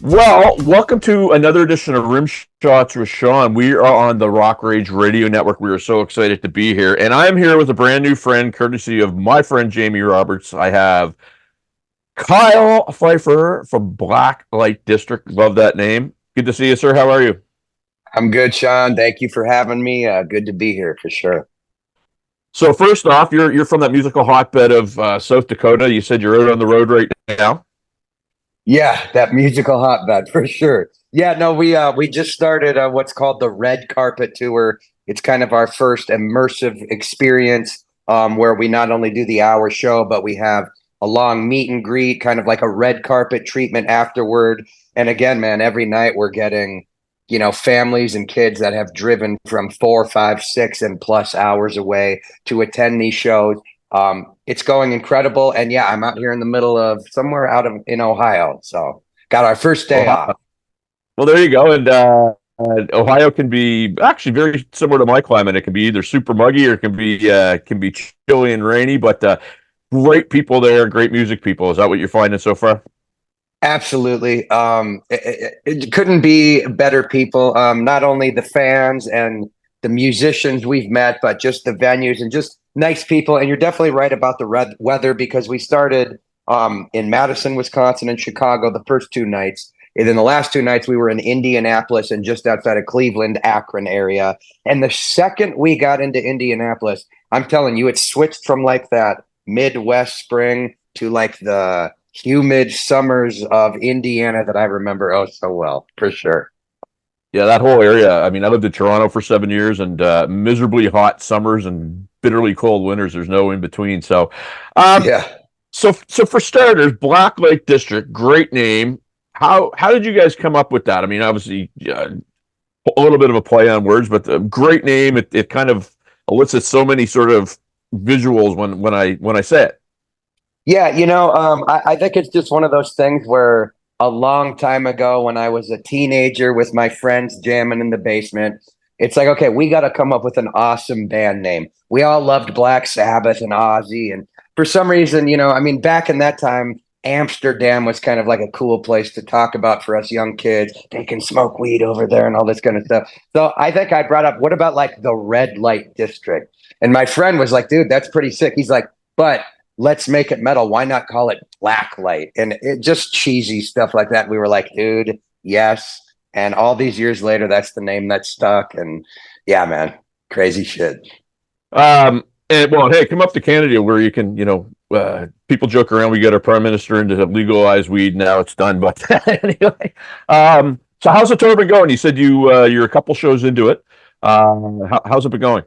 Well, welcome to another edition of Rimshots with Sean. We are on the Rock Rage Radio Network. We are so excited to be here. And I'm here with a brand new friend, courtesy of my friend Jamie Roberts. I have Kyle Pfeiffer from Blacklite District. Love that name. Good to see you, sir. How are you? I'm good, Sean. Thank you for having me. Good to be here for sure. So first off, you're from that musical hotbed of South Dakota. You said you're out on the road right now. Yeah, that musical hotbed for sure. Yeah, no, we just started what's called the Red Carpet Tour. It's kind of our first immersive experience where we not only do the hour show, but we have a long meet and greet, kind of like a red carpet treatment afterward. And again, man, every night we're getting, families and kids that have driven from 4, 5, 6, and plus hours away to attend these shows. It's going incredible, and yeah, I'm out here in the middle of somewhere out of in Ohio, so got our first day off. Ohio. Well, there you go. And Ohio can be actually very similar to my climate. It can be either super muggy or it can be chilly and rainy. But great people there, great music people. Is that what you're finding so far? Absolutely, it couldn't be better people. Not only the fans and the musicians we've met, but just the venues and just nice people. And you're definitely right about the red weather because we started in Madison, Wisconsin, and Chicago the first 2 nights. And then the last 2 nights, we were in Indianapolis and just outside of Cleveland, Akron area. And the second we got into Indianapolis, I'm telling you, it switched from like that Midwest spring to like the humid summers of Indiana that I remember oh so well, for sure. Yeah, that whole area. I mean, I lived in Toronto for 7 years, and miserably hot summers and bitterly cold winters. There's no in between. Um, Yeah. so for starters, Black Lake District, great name. How did you guys come up with that? I mean, obviously, a little bit of a play on words, but the great name. It kind of elicits so many sort of visuals when I say it. Yeah, I think it's just one of those things where a long time ago when I was a teenager with my friends jamming in the basement, it's like, okay, we got to come up with an awesome band name. We all loved Black Sabbath and Ozzy. And for some reason, I mean, back in that time, Amsterdam was kind of like a cool place to talk about for us young kids. They can smoke weed over there and all this kind of stuff. So I think I brought up, what about like the red light district? And my friend was like, dude, that's pretty sick. He's like, but let's make it metal. Why not call it black light? And it just cheesy stuff like that. We were like, dude, yes. And all these years later, that's the name that stuck. And yeah, man, crazy shit. And well, hey, come up to Canada where you can, people joke around. We get our prime minister into legalize weed. Now it's done. But anyway, so how's the tour been going? You said you're a couple shows into it. How's it been going?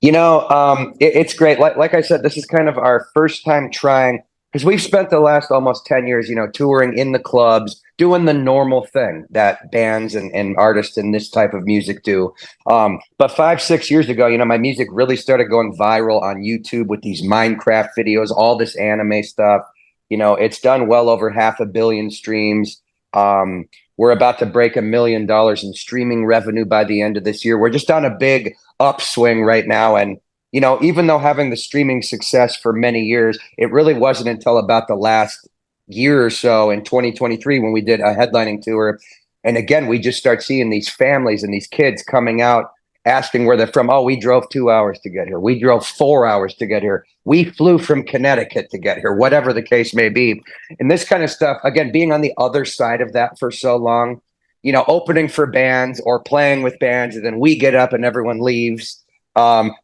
It's great. Like I said, this is kind of our first time trying because we've spent the last almost 10 years, touring in the clubs, doing the normal thing that bands and artists in this type of music do. But 5, 6 years ago, my music really started going viral on YouTube with these Minecraft videos, all this anime stuff. It's done well over 500 million streams. We're about to break $1 million in streaming revenue by the end of this year. We're just on a big upswing right now. And, even though having the streaming success for many years, it really wasn't until about the last year or so in 2023 when we did a headlining tour. And again, we just start seeing these families and these kids coming out asking where they're from. Oh, we drove 2 hours to get here. We drove 4 hours to get here. We flew from Connecticut to get here, whatever the case may be. And this kind of stuff, again, being on the other side of that for so long, opening for bands or playing with bands, and then we get up and everyone leaves.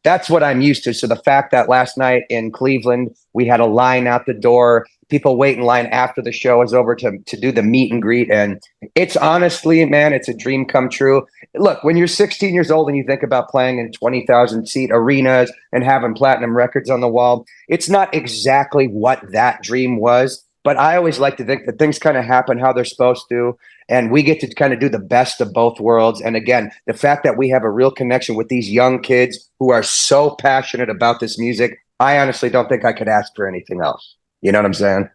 That's what I'm used to. So the fact that last night in Cleveland, we had a line out the door, people wait in line after the show is over to do the meet and greet. And it's honestly, man, it's a dream come true. Look, when you're 16 years old and you think about playing in 20,000 seat arenas and having platinum records on the wall, it's not exactly what that dream was. But I always like to think that things kind of happen how they're supposed to. And we get to kind of do the best of both worlds. And again, the fact that we have a real connection with these young kids who are so passionate about this music, I honestly don't think I could ask for anything else. You know what I'm saying?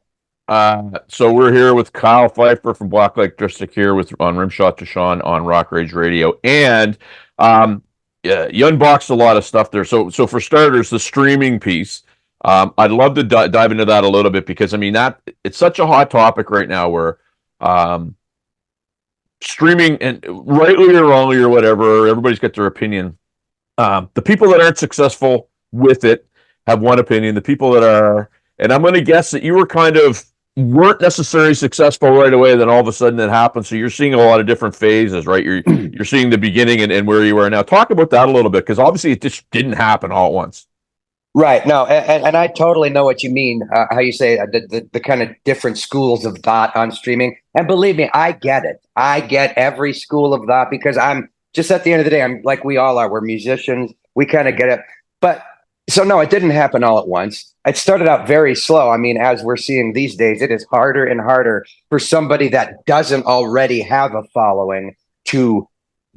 So we're here with Kyle Pfeiffer from Blacklite District here with on Rimshot to Sean on Rock Rage Radio, and yeah, you unboxed a lot of stuff there. So for starters, the streaming piece. I'd love to dive into that a little bit because I mean that it's such a hot topic right now where streaming, and rightly or wrongly or whatever, everybody's got their opinion. The people that aren't successful with it have one opinion. The people that are, and I'm going to guess that you were kind of weren't necessarily successful right away. Then all of a sudden it happened. So you're seeing a lot of different phases, right? You're seeing the beginning and where you are now. Talk about that a little bit, because obviously it just didn't happen all at once. Right. No, and I totally know what you mean. How you say the kind of different schools of thought on streaming. And believe me, I get it. I get every school of thought because I'm just at the end of the day, I'm like we all are. We're musicians. We kind of get it. But so no, it didn't happen all at once. It started out very slow. I mean, as we're seeing these days, it is harder and harder for somebody that doesn't already have a following to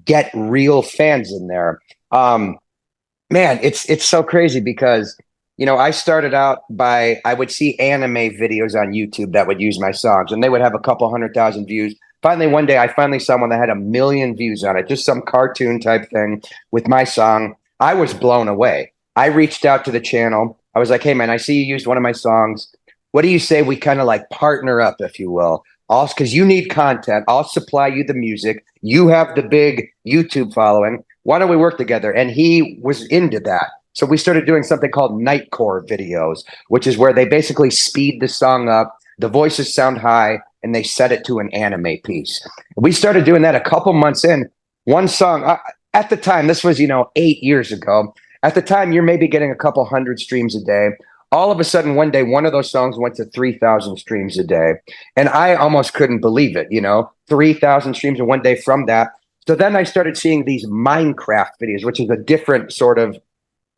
get real fans in there. Man, it's so crazy because I started out by I would see anime videos on YouTube that would use my songs, and they would have a couple 100,000 views. Finally, one day, I finally saw one that had 1 million views on it, just some cartoon type thing with my song. I was blown away. I reached out to the channel. I was like, "Hey, man, I see you used one of my songs. What do you say we kind of like partner up, if you will? Also, because you need content, I'll supply you the music. You have the big YouTube following. Why don't we work together?" And he was into that. So we started doing something called Nightcore videos, which is where they basically speed the song up, the voices sound high, and they set it to an anime piece. We started doing that a couple months in. One song, at the time, this was, 8 years ago. At the time, you're maybe getting a couple hundred streams a day. All of a sudden, one day, one of those songs went to 3,000 streams a day. And I almost couldn't believe it, 3,000 streams in one day from that. So then I started seeing these Minecraft videos, which is a different sort of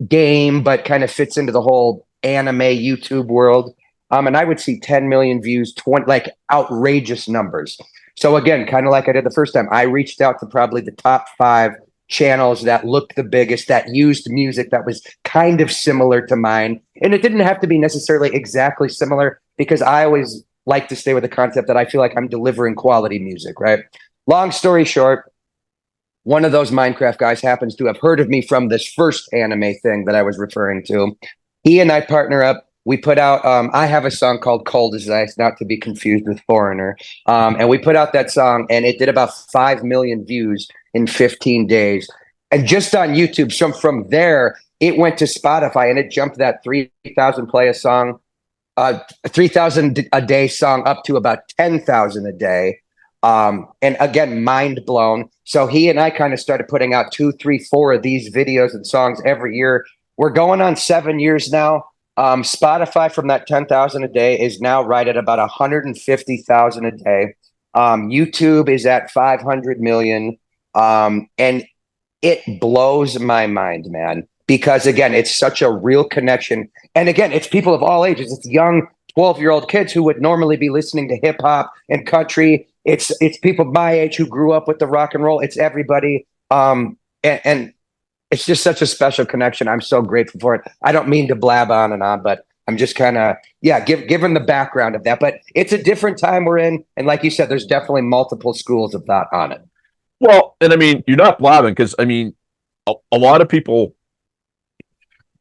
game, but kind of fits into the whole anime YouTube world. And I would see 10 million views, 20, like outrageous numbers. So again, kind of like I did the first time, I reached out to probably the top 5 channels that looked the biggest, that used music that was kind of similar to mine. And it didn't have to be necessarily exactly similar because I always like to stay with the concept that I feel like I'm delivering quality music, right? Long story short, one of those Minecraft guys happens to have heard of me from this first anime thing that I was referring to. He and I partner up. We put out, I have a song called Cold as Ice, not to be confused with Foreigner. And we put out that song and it did about 5 million views in 15 days. And just on YouTube, so from there, it went to Spotify and it jumped that 3,000 play a song, 3,000 a day song up to about 10,000 a day. And again, mind blown. So he and I kind of started putting out 2, 3, 4 of these videos and songs every year. We're going on 7 years now. Spotify from that 10,000 a day is now right at about 150,000 a day. YouTube is at 500 million. And it blows my mind, man, because again, it's such a real connection. And again, it's people of all ages. It's young 12-year-old kids who would normally be listening to hip hop and country. It's people my age who grew up with the rock and roll. It's everybody. And it's just such a special connection. I'm so grateful for it. I don't mean to blab on and on, but I'm just kind of, given the background of that. But it's a different time we're in. And like you said, there's definitely multiple schools of thought on it. Well, and I mean, you're not blabbing, because I mean, a lot of people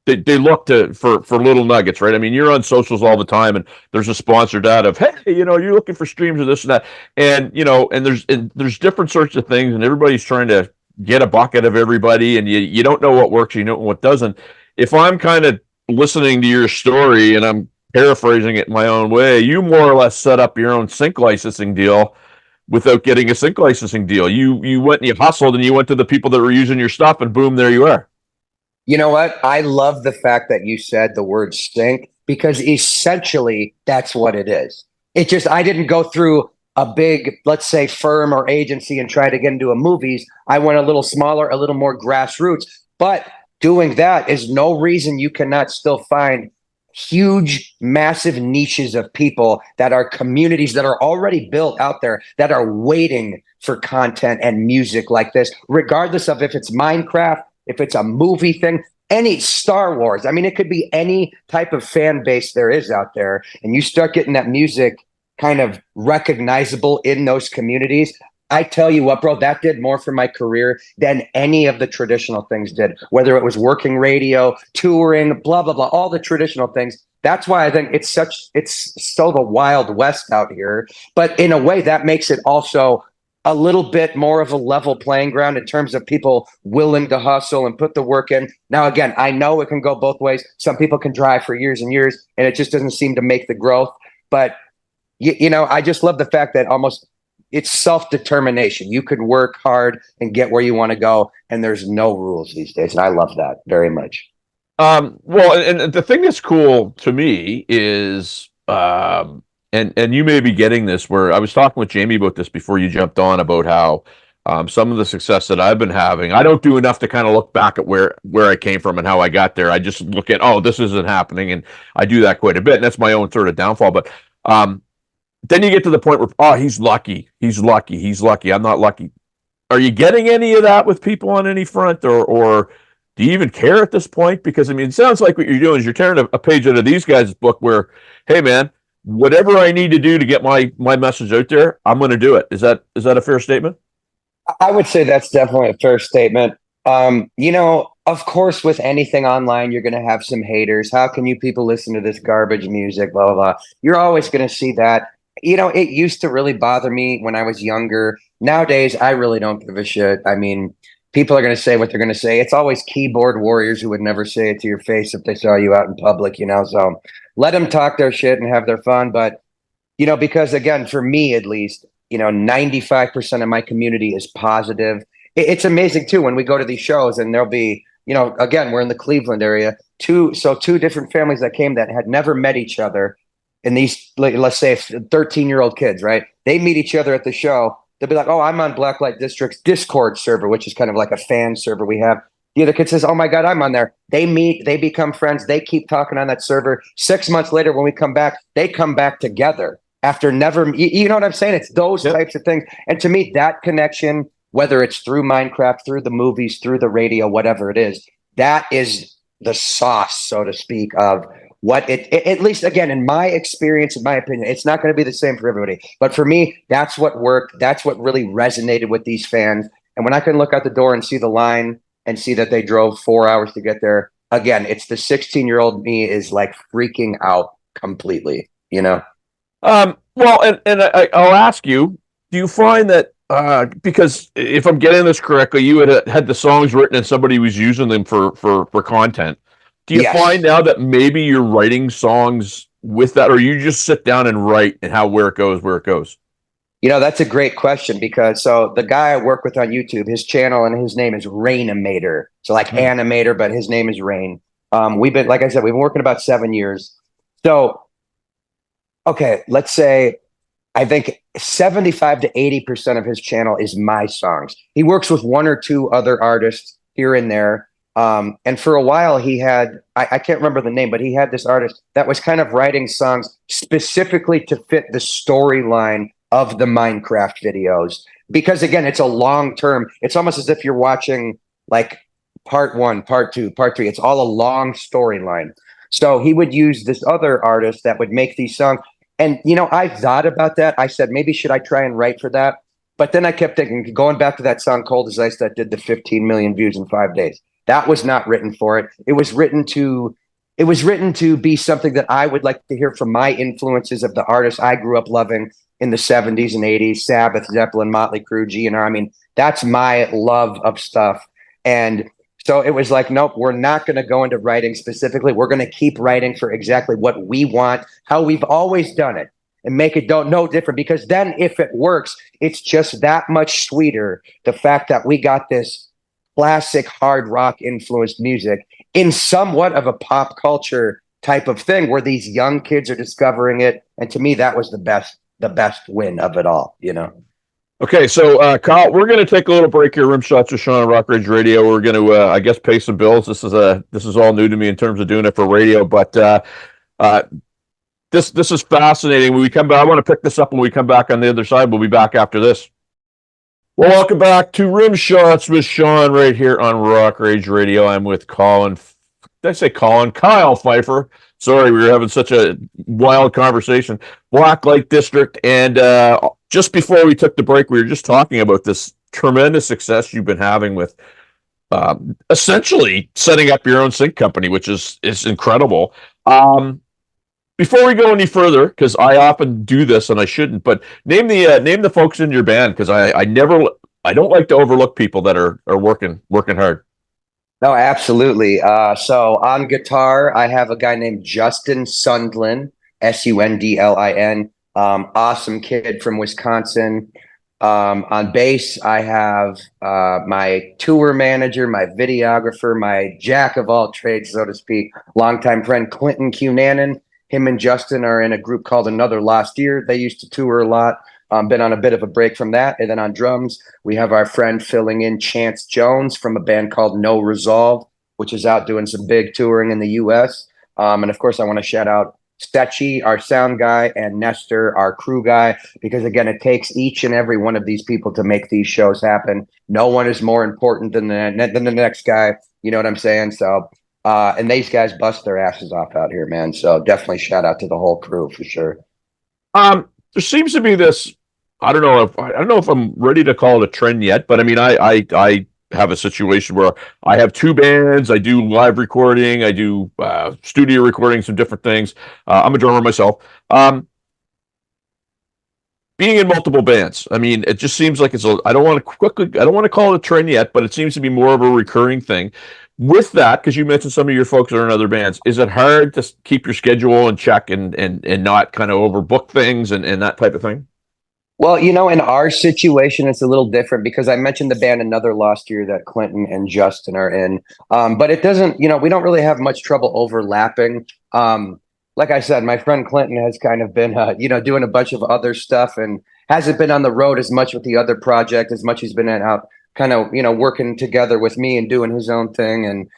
they look to for little nuggets, right? I mean, you're on socials all the time, and there's a sponsored ad of, hey, you're looking for streams of this and that, and there's different sorts of things, and everybody's trying to get a bucket of everybody, and you don't know what works, you know what doesn't. If I'm kind of listening to your story and I'm paraphrasing it in my own way, you more or less set up your own sync licensing deal without getting a sync licensing deal. You went and you hustled and you went to the people that were using your stuff, and boom, there you are. You know what? I love the fact that you said the word sync because essentially that's what it is. It just, I didn't go through a big, let's say, firm or agency and try to get into a movies. I went a little smaller, a little more grassroots. But doing that is no reason you cannot still find huge, massive niches of people that are communities that are already built out there that are waiting for content and music like this, regardless of if it's Minecraft, if it's a movie thing, any Star Wars. I mean, it could be any type of fan base there is out there. And you start getting that music kind of recognizable in those communities. I tell you what, bro, that did more for my career than any of the traditional things did, whether it was working radio, touring, blah, blah, blah, all the traditional things. That's why I think it's so the Wild West out here. But in a way, that makes it also a little bit more of a level playing ground in terms of people willing to hustle and put the work in. Now, again, I know it can go both ways. Some people can drive for years and years, and it just doesn't seem to make the growth. But I just love the fact that almost it's self-determination. You could work hard and get where you want to go, and there's no rules these days. And I love that very much. Well, and the thing that's cool to me is, and you may be getting this, where I was talking with Jamie about this before you jumped on, about how some of the success that I've been having, I don't do enough to kind of look back at where I came from and how I got there. I just look at, oh, this isn't happening, and I do that quite a bit, and that's my own sort of downfall. But then you get to the point where, oh, he's lucky, he's lucky, he's lucky. I'm not lucky. Are you getting any of that with people on any front, or do you even care at this point? Because I mean, it sounds like what you're doing is you're tearing a page out of these guys' book where, hey man, whatever I need to do to get my message out there, I'm going to do it. Is that a fair statement? I would say that's definitely a fair statement. Of course, with anything online, you're going to have some haters. How can you people listen to this garbage music? Blah, blah, blah. You're always going to see that. It used to really bother me when I was younger. Nowadays, I really don't give a shit. I mean, people are going to say what they're going to say. It's always keyboard warriors who would never say it to your face if they saw you out in public, So let them talk their shit and have their fun. But, because again, for me at least, 95% of my community is positive. It's amazing too when we go to these shows and there'll be, again, we're in the Cleveland area, two different families that came that had never met each other. And these, let's say 13-year-old kids, right? They meet each other at the show. They'll be like, oh, I'm on Blacklite District's Discord server, which is kind of like a fan server we have. The other kid says, oh my God, I'm on there. They meet, they become friends. They keep talking on that server. 6 months later, when we come back, they come back together after never, you know what I'm saying? It's those types of things. And to me, that connection, whether it's through Minecraft, through the movies, through the radio, whatever it is, that is the sauce, so to speak, of what it at least, again, in my experience, in my opinion, it's not going to be the same for everybody. But for me, that's what worked. That's what really resonated with these fans. And when I can look out the door and see the line and see that they drove 4 hours to get there, again, it's the 16-year-old me is like freaking out completely, Well, and I'll ask you, do you find that, because if I'm getting this correctly, you had the songs written and somebody was using them for content. Do you find now that maybe you're writing songs with that, or you just sit down and write and where it goes? That's a great question because so the guy I work with on YouTube, his channel and his name is Rainimator. So like animator, but his name is Rain. Like I said, we've been working about 7 years. So, okay, let's say I think 75 to 80% of his channel is my songs. He works with one or two other artists here and there. And for a while he had, I can't remember the name, but he had this artist that was kind of writing songs specifically to fit the storyline of the Minecraft videos. Because again, it's a long term, it's almost as if you're watching like part 1, part 2, part 3. It's all a long storyline. So he would use this other artist that would make these songs. And, I thought about that. I said, maybe should I try and write for that? But then I kept thinking, going back to that song, Cold as Ice, that did the 15 million views in 5 days. That was not written for it. It was written to be something that I would like to hear from my influences of the artists I grew up loving in the 70s and 80s, Sabbath, Zeppelin, Motley Crue, GNR. I mean, that's my love of stuff. And so it was like, nope, we're not going to go into writing specifically. We're going to keep writing for exactly what we want, how we've always done it, and make it no different. Because then if it works, it's just that much sweeter. The fact that we got this classic hard rock influenced music in somewhat of a pop culture type of thing where these young kids are discovering it. And to me, that was the best win of it all, Okay, so Kyle, we're going to take a little break here. Rimshots with Sean on Rock Ridge Radio. We're going to, I guess, pay some bills. This is all new to me in terms of doing it for radio, but this is fascinating. When we come back, I want to pick this up when we come back on the other side. We'll be back after this. Well, welcome back to Rimshots with Sean right here on Rock Rage Radio. I'm with Colin. Did I say Colin? Kyle Pfeiffer. Sorry, we were having such a wild conversation. Blacklite District. And just before we took the break, we were just talking about this tremendous success you've been having with essentially setting up your own sync company, which is incredible. Before we go any further, because I often do this and I shouldn't, but name the folks in your band because I don't like to overlook people that are working hard. No, absolutely. So on guitar, I have a guy named Justin Sundlin, Sundlin. Awesome kid from Wisconsin. On bass, I have my tour manager, my videographer, my jack of all trades, so to speak, longtime friend Clinton Cunanan. Him and Justin are in a group called Another Lost Year. They used to tour a lot. Been on a bit of a break from that. And then on drums, we have our friend filling in Chance Jones from a band called No Resolve, which is out doing some big touring in the US. And of course, I want to shout out Stetchy, our sound guy, and Nestor, our crew guy, because again, it takes each and every one of these people to make these shows happen. No one is more important than the next guy. You know what I'm saying? So, and these guys bust their asses off out here, man. So definitely shout out to the whole crew for sure. There seems to be this. I don't know if I'm ready to call it a trend yet, but I mean, I have a situation where I have two bands. I do live recording. I do studio recording, some different things. I'm a drummer myself. Being in multiple bands, I mean, it just seems like I don't want to quickly. I don't want to call it a trend yet, but it seems to be more of a recurring thing. With that, because you mentioned some of your folks are in other bands, is it hard to keep your schedule in check and not kind of overbook things and that type of thing? Well, you know, in our situation, it's a little different because I mentioned the band Another Lost Year that Clinton and Justin are in. But it doesn't, you know, we don't really have much trouble overlapping. Like I said, my friend Clinton has kind of been, doing a bunch of other stuff and hasn't been on the road as much with the other project as much he's been out kind of, working together with me and doing his own thing. And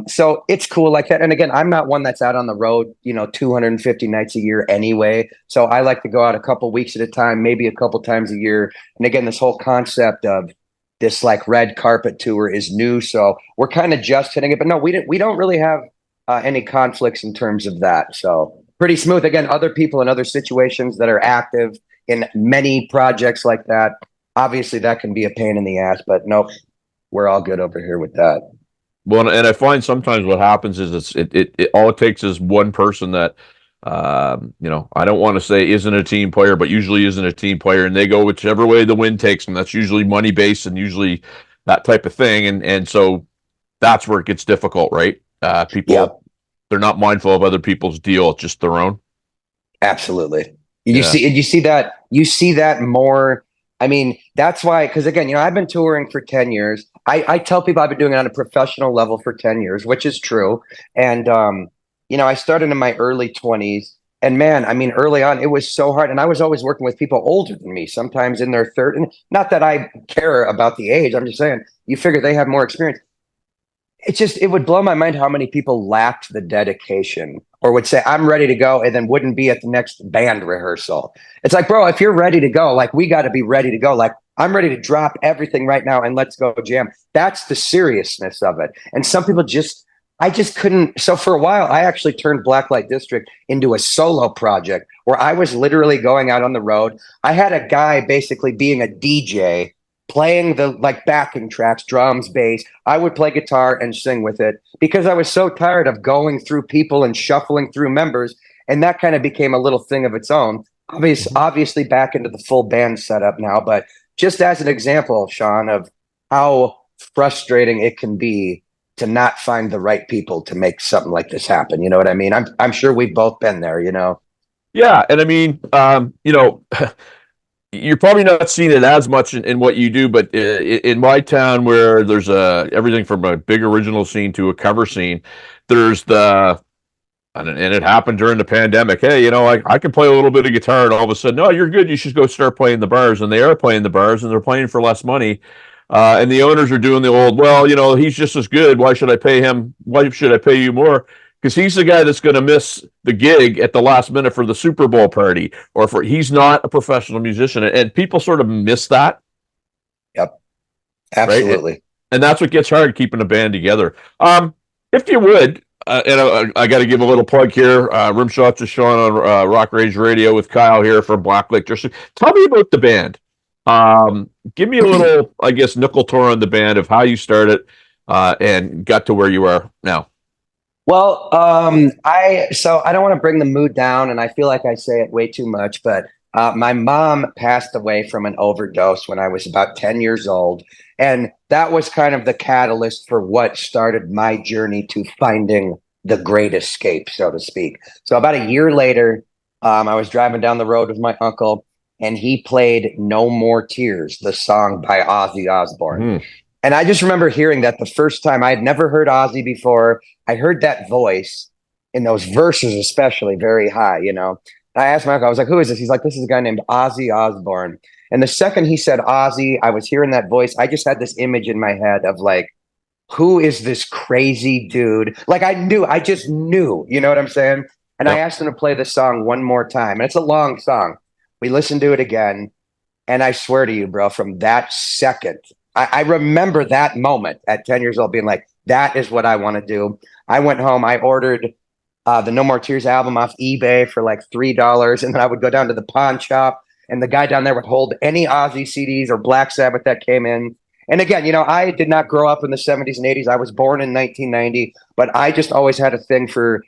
so it's cool like that. And again, I'm not one that's out on the road, 250 nights a year anyway. So I like to go out a couple weeks at a time, maybe a couple times a year. And again, this whole concept of this like red carpet tour is new. So we're kind of just hitting it. But no, we don't really have any conflicts in terms of that. So pretty smooth. Again, other people in other situations that are active in many projects like that. Obviously, that can be a pain in the ass, but nope, we're all good over here with that. Well, and I find sometimes what happens is it all it takes is one person that I don't want to say isn't a team player, but usually isn't a team player, and they go whichever way the wind takes them. That's usually money based and usually that type of thing, and so that's where it gets difficult, right? Yep. People they're not mindful of other people's deal; it's just their own. Absolutely. Yeah. You see that more. I mean, that's why, because again, I've been touring for 10 years. I tell people I've been doing it on a professional level for 10 years, which is true. And, I started in my early 20s. And man, I mean, early on, it was so hard. And I was always working with people older than me, sometimes in their third. And not that I care about the age. I'm just saying, you figure they have more experience. It would blow my mind how many people lacked the dedication or would say I'm ready to go and then wouldn't be at the next band rehearsal. It's like, bro, if you're ready to go, like we got to be ready to go. Like I'm ready to drop everything right now and let's go jam. That's the seriousness of it. And some people I just couldn't. So for a while, I actually turned Blacklite District into a solo project where I was literally going out on the road. I had a guy basically being a DJ playing the like backing tracks, drums, bass. I would play guitar and sing with it because I was so tired of going through people and shuffling through members. And that kind of became a little thing of its own. Obviously back into the full band setup now, but just as an example, Sean, of how frustrating it can be to not find the right people to make something like this happen. You know what I mean? I'm sure we've both been there, Yeah, and I mean, you're probably not seeing it as much in what you do, but in my town where there's everything from a big original scene to a cover scene, there's and it happened during the pandemic. Hey, I can play a little bit of guitar, and all of a sudden, no, you're good. You should go start playing the bars, and they are playing the bars, and they're playing for less money. And the owners are doing the old, well, he's just as good. Why should I pay him? Why should I pay you more? Because he's the guy that's going to miss the gig at the last minute for the Super Bowl party, or he's not a professional musician, and people sort of miss that. Yep, Right, absolutely. and that's what gets hard keeping a band together. If you would, and I got to give a little plug here. Rimshots is showing on Rock Rage Radio with Kyle here from Blacklite District. Tell me about the band. Give me a little, I guess, nickel tour on the band of how you started and got to where you are now. Well, I don't want to bring the mood down, and I feel like I say it way too much, but my mom passed away from an overdose when I was about 10 years old, and that was kind of the catalyst for what started my journey to finding the great escape, so to speak. So about a year later, I was driving down the road with my uncle, and he played "No More Tears," the song by Ozzy Osbourne. Mhm. And I just remember hearing that the first time. I had never heard Ozzy before. I heard that voice in those verses, especially very high, you know. And I asked my uncle, I was like, who is this? He's like, this is a guy named Ozzy Osbourne. And the second he said Ozzy, I was hearing that voice. I just had this image in my head of like, who is this crazy dude? Like I just knew, you know what I'm saying? And I Yep. asked him to play the song one more time. And it's a long song. We listened to it again. And I swear to you, bro, from that second, I remember that moment at 10 years old being like, that is what I want to do. I went home, I ordered the No More Tears album off eBay for like $3. And then I would go down to the pawn shop, and the guy down there would hold any Ozzy CDs or Black Sabbath that came in. And again, you know, I did not grow up in the 70s and 80s. I was born in 1990, but I just always had a thing for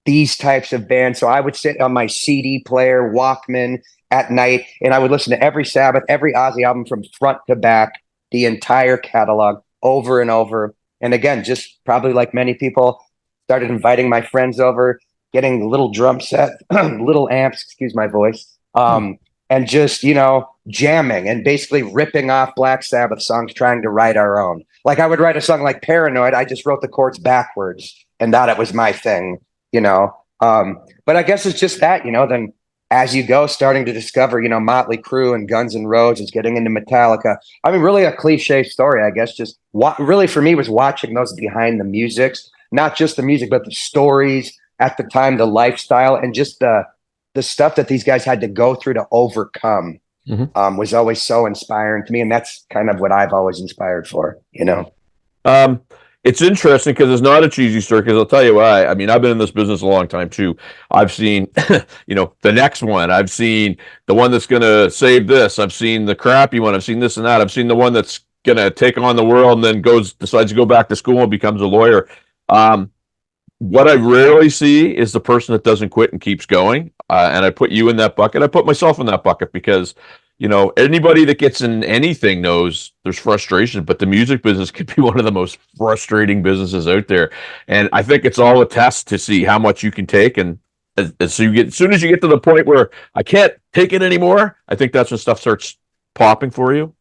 these types of bands. So I would sit on my CD player, Walkman at night, and I would listen to every Sabbath, every Ozzy album from front to back, the entire catalog over and over. And again, just probably like many people, started inviting my friends over, getting little drum set, little amps, excuse my voice, Hmm. and just, you know, jamming and basically ripping off Black Sabbath songs, trying to write our own. Like I would write a song like Paranoid. I just wrote the chords backwards and thought it was my thing, you know. But I guess it's just that, you know, then as you go, starting to discover, you know, Motley Crue and Guns N' Roses, getting into Metallica. I mean, really a cliche story, I guess. Just what really for me was watching those behind the musics, not just the music, but the stories at the time, the lifestyle, and just the stuff that these guys had to go through to overcome Mhm. was always so inspiring to me, and that's kind of what I've always inspired for, you know. Um, it's interesting because it's not a cheesy story. Because I'll tell you why. I mean, I've been in this business a long time too. I've seen, the next one. I've seen the one that's going to save this. I've seen the crappy one. I've seen this and that. I've seen the one that's going to take on the world and then decides to go back to school and becomes a lawyer. Um, what I rarely see is the person that doesn't quit and keeps going. And I put you in that bucket. I put myself in that bucket because, anybody that gets in anything knows there's frustration, but the music business can be one of the most frustrating businesses out there. And I think it's all a test to see how much you can take. And as soon as you get to the point where I can't take it anymore, I think that's when stuff starts popping for you.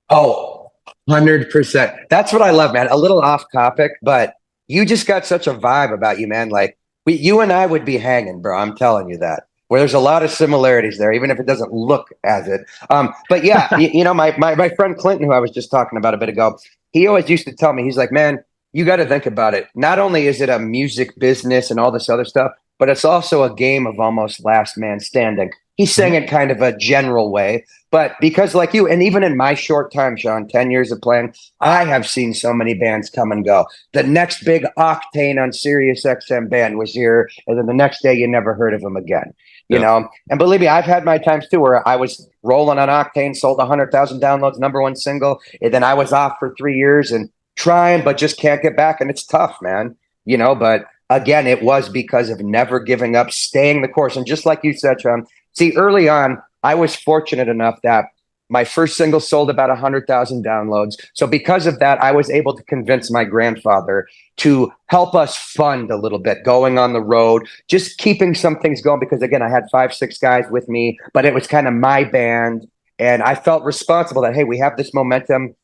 Oh, 100%. That's what I love, man. A little off topic, but you just got such a vibe about you, man. Like you and I would be hanging, bro. I'm telling you that. Where there's a lot of similarities there, even if it doesn't look as it. But yeah, you know, my friend Clinton, who I was just talking about a bit ago, he always used to tell me, he's like, man, you got to think about it. Not only is it a music business and all this other stuff, but it's also a game of almost last man standing. He's saying Mhm. it kind of a general way, but because, like you, and even in my short time, Sean, 10 years of playing, I have seen so many bands come and go. The next big Octane on Sirius XM band was here, and then the next day you never heard of them again. You Yeah. know, and believe me, I've had my times too where I was rolling on Octane, sold 100,000 downloads, number one single, and then I was off for 3 years and trying, but just can't get back. And it's tough, man, you know, but again, it was because of never giving up, staying the course. And just like you said, Sean, see, early on, I was fortunate enough that my first single sold about 100,000 downloads. So because of that, I was able to convince my grandfather to help us fund a little bit, going on the road, just keeping some things going. Because again, I had 5, 6 guys with me, but it was kind of my band. And I felt responsible that, hey, we have this momentum.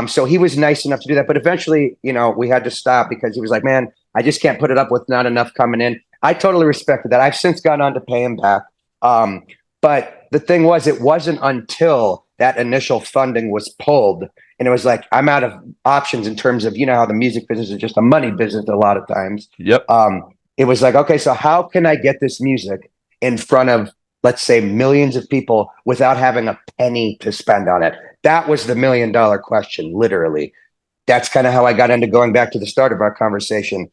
So he was nice enough to do that. But eventually, you know, we had to stop because he was like, man, I just can't put it up with not enough coming in. I totally respected that. I've since gone on to pay him back. But the thing was, it wasn't until that initial funding was pulled, and it was like, I'm out of options in terms of, you know, how the music business is just a money business a lot of times. Yep. It was like, okay, so how can I get this music in front of, let's say, millions of people without having a penny to spend on it? That was the $1 million question, literally. That's kind of how I got into, going back to the start of our conversation,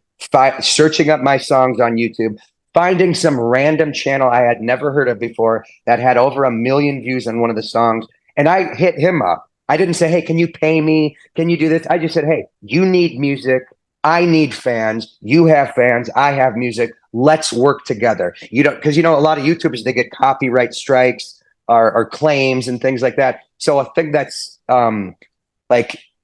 searching up my songs on YouTube, finding some random channel I had never heard of before that had over 1 million views on one of the songs. And I hit him up. I didn't say, hey, can you pay me? Can you do this? I just said, hey, you need music. I need fans. You have fans. I have music. Let's work together. You know, because a lot of YouTubers, they get copyright strikes or claims and things like that. So a thing that's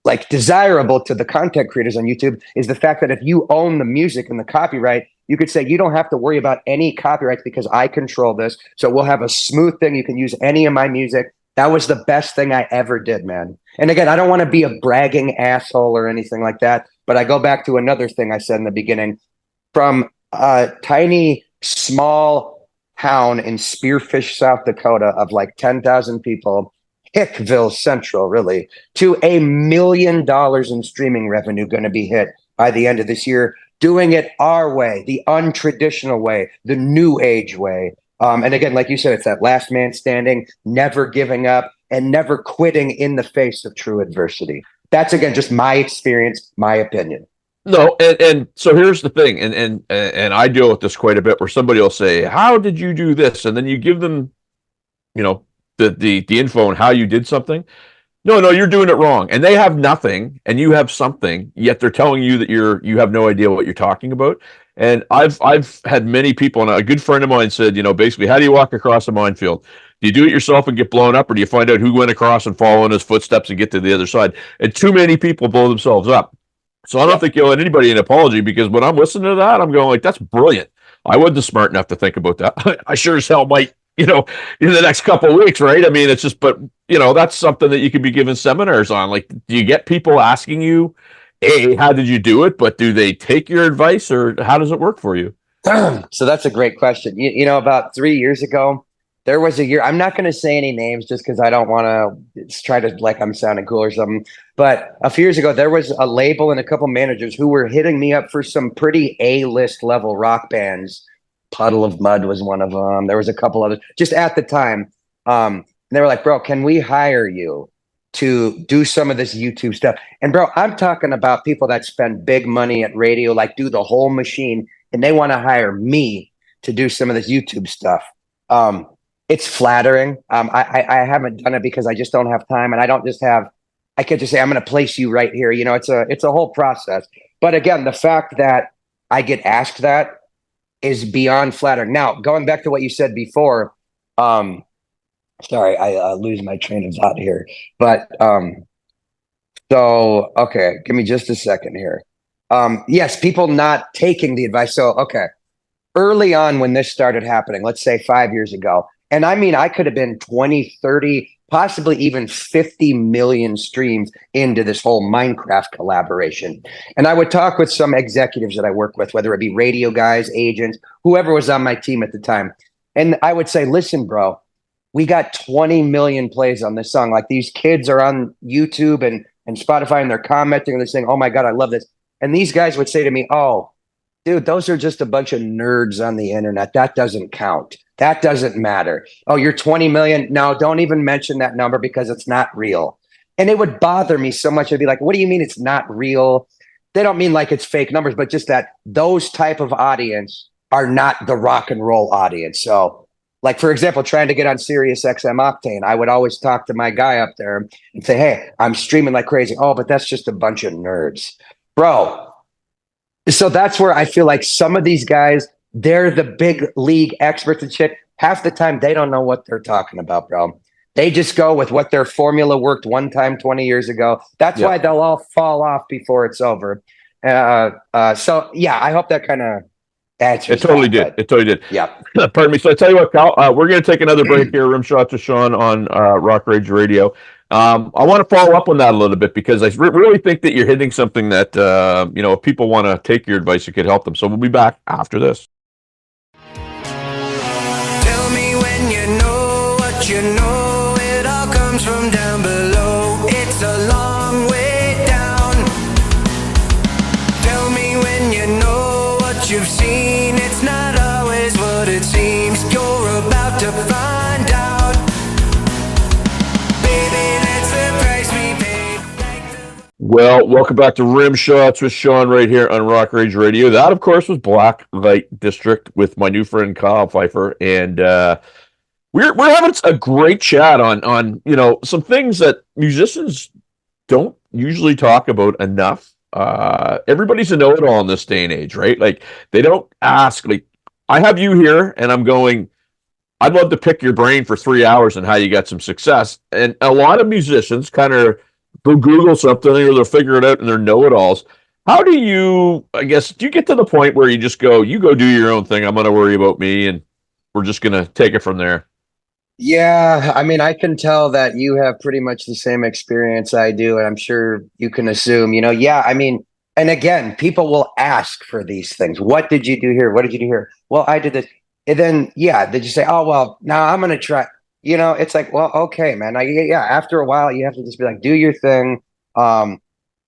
like desirable to the content creators on YouTube is the fact that if you own the music and the copyright, you could say you don't have to worry about any copyrights because I control this. So we'll have a smooth thing. You can use any of my music. That was the best thing I ever did, man. And again, I don't want to be a bragging asshole or anything like that, but I go back to another thing I said in the beginning. From a tiny, small town in Spearfish, South Dakota of like 10,000 people, Hickville Central, really, to $1 million in streaming revenue going to be hit by the end of this year, doing it our way, the untraditional way, the new age way. And again, like you said, it's that last man standing, never giving up, and never quitting in the face of true adversity. That's, again, just my experience, my opinion. No, and so here's the thing, and I deal with this quite a bit, where somebody will say, "How did you do this?" And then you give them, you know, the info on how you did something. No, you're doing it wrong, and they have nothing, and you have something. Yet they're telling you that you have no idea what you're talking about. And I've had many people, and a good friend of mine said, basically, how do you walk across a minefield? Do you do it yourself and get blown up, or do you find out who went across and follow in his footsteps and get to the other side? And too many people blow themselves up. So I don't think you'll owe anybody an apology, because when I'm listening to that, I'm going like, that's brilliant. I wasn't smart enough to think about that. I sure as hell might, in the next couple of weeks, right? I mean, it's just, but that's something that you could be giving seminars on. Like, do you get people asking you, hey, how did you do it? But do they take your advice, or how does it work for you? So that's a great question. About 3 years ago, there was a year. I'm not going to say any names just because I don't want to try to like I'm sounding cool or something. But a few years ago, there was a label and a couple managers who were hitting me up for some pretty A-list level rock bands. Puddle of Mud was one of them. There was a couple others just at the time. They were like, bro, can we hire you to do some of this YouTube stuff? And bro, I'm talking about people that spend big money at radio, like do the whole machine, and they want to hire me to do some of this YouTube stuff. It's flattering. I haven't done it because I just don't have time, and I could just say, I'm going to place you right here. It's a whole process. But again, the fact that I get asked that is beyond flattering. Now, going back to what you said before, sorry, I lose my train of thought here. But so, okay, give me just a second here. Yes, people not taking the advice. So, okay, early on when this started happening, let's say 5 years ago, and I mean, I could have been 20, 30, possibly even 50 million streams into this whole Minecraft collaboration. And I would talk with some executives that I work with, whether it be radio guys, agents, whoever was on my team at the time. And I would say, listen, bro, we got 20 million plays on this song. Like, these kids are on YouTube and Spotify, and they're commenting and they're saying, oh my God, I love this. And these guys would say to me, oh, dude, those are just a bunch of nerds on the internet. That doesn't count. That doesn't matter. Oh, you're 20 million. No, don't even mention that number because it's not real. And it would bother me so much. I'd be like, what do you mean it's not real? They don't mean like it's fake numbers, but just that those type of audience are not the rock and roll audience. So, like, for example, trying to get on Sirius XM Octane, I would always talk to my guy up there and say, hey, I'm streaming like crazy. Oh, but that's just a bunch of nerds. Bro. So that's where I feel like some of these guys, they're the big league experts and shit. Half the time, they don't know what they're talking about, bro. They just go with what their formula worked one time 20 years ago. That's why they'll all fall off before it's over. So, yeah, I hope that kind of answers It totally did. It totally did. Yeah. Pardon me. So I tell you what, Kyle, we're going to take another break here. Rimshots with Sean on Rock Rage Radio. I want to follow up on that a little bit, because I really think that you're hitting something that, if people want to take your advice, it could help them. So we'll be back after this. Tell me when you know what you know. It all comes from down below. It's a long way down. Tell me when you know what you've seen. It's not always what it seems. You're about to find out. Baby, that's the price we paid. Well, welcome back to Rimshots with Sean right here on Rock Rage Radio. That, of course, was Blacklite District with my new friend Kyle Pfeiffer, and we're having a great chat on some things that musicians don't usually talk about enough. everybody's a know-it-all in this day and age, right? Like they don't ask. Like I have you here, and I'm going. I'd love to pick your brain for 3 hours on how you got some success. And a lot of musicians kind of go Google something or they'll figure it out and they're know-it-alls. How do you, I guess, do you get to the point where you just go, you go do your own thing. I'm going to worry about me and we're just going to take it from there? Yeah, I mean, I can tell that you have pretty much the same experience I do, and I'm sure you can assume, yeah, I mean, and again, people will ask for these things. What did you do here? What did you do here? Well, I did this. And then, yeah, did you say, oh, well, now I'm going to try, it's like, well, okay, man. Yeah, after a while, you have to just be like, do your thing.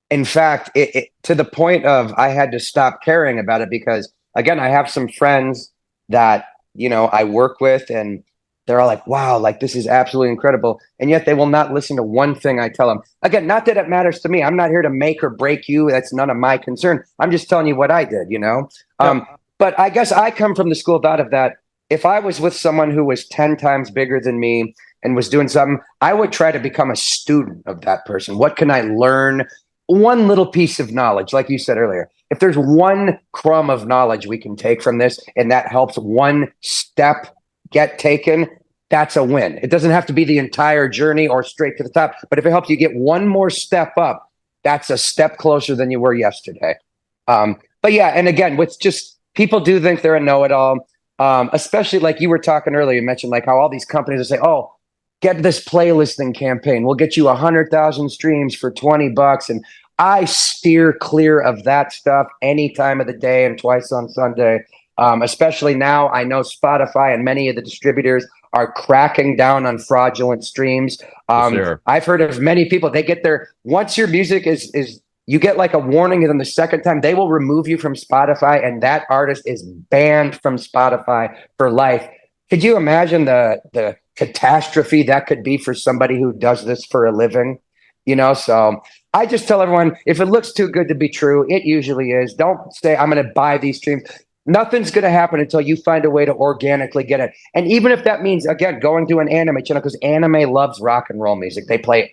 In fact, to the point of I had to stop caring about it because, again, I have some friends that, I work with and they're all like, wow, like this is absolutely incredible. And yet they will not listen to one thing I tell them. Again, not that it matters to me. I'm not here to make or break you. That's none of my concern. I'm just telling you what I did, But I guess I come from the school of thought of that. If I was with someone who was 10 times bigger than me and was doing something, I would try to become a student of that person. What can I learn? One little piece of knowledge, like you said earlier. If there's one crumb of knowledge we can take from this and that helps one step get taken, that's a win. It doesn't have to be the entire journey or straight to the top, but if it helps you get one more step up, that's a step closer than you were yesterday. But yeah, and again, with just people do think they're a know-it-all, especially like you were talking earlier. You mentioned like how all these companies will say, "Oh, get this playlisting campaign. We'll get you 100,000 streams for $20." And I steer clear of that stuff any time of the day and twice on Sunday. Especially now, I know Spotify and many of the distributors are cracking down on fraudulent streams. Yes, I've heard of many people, they get their, once your music is you get like a warning, and then the second time they will remove you from Spotify and that artist is banned from Spotify for life. Could you imagine the catastrophe that could be for somebody who does this for a living? So I just tell everyone, if it looks too good to be true, it usually is. Don't say, I'm going to buy these streams. Nothing's going to happen until you find a way to organically get it. And even if that means, again, going to an anime channel, because anime loves rock and roll music. They play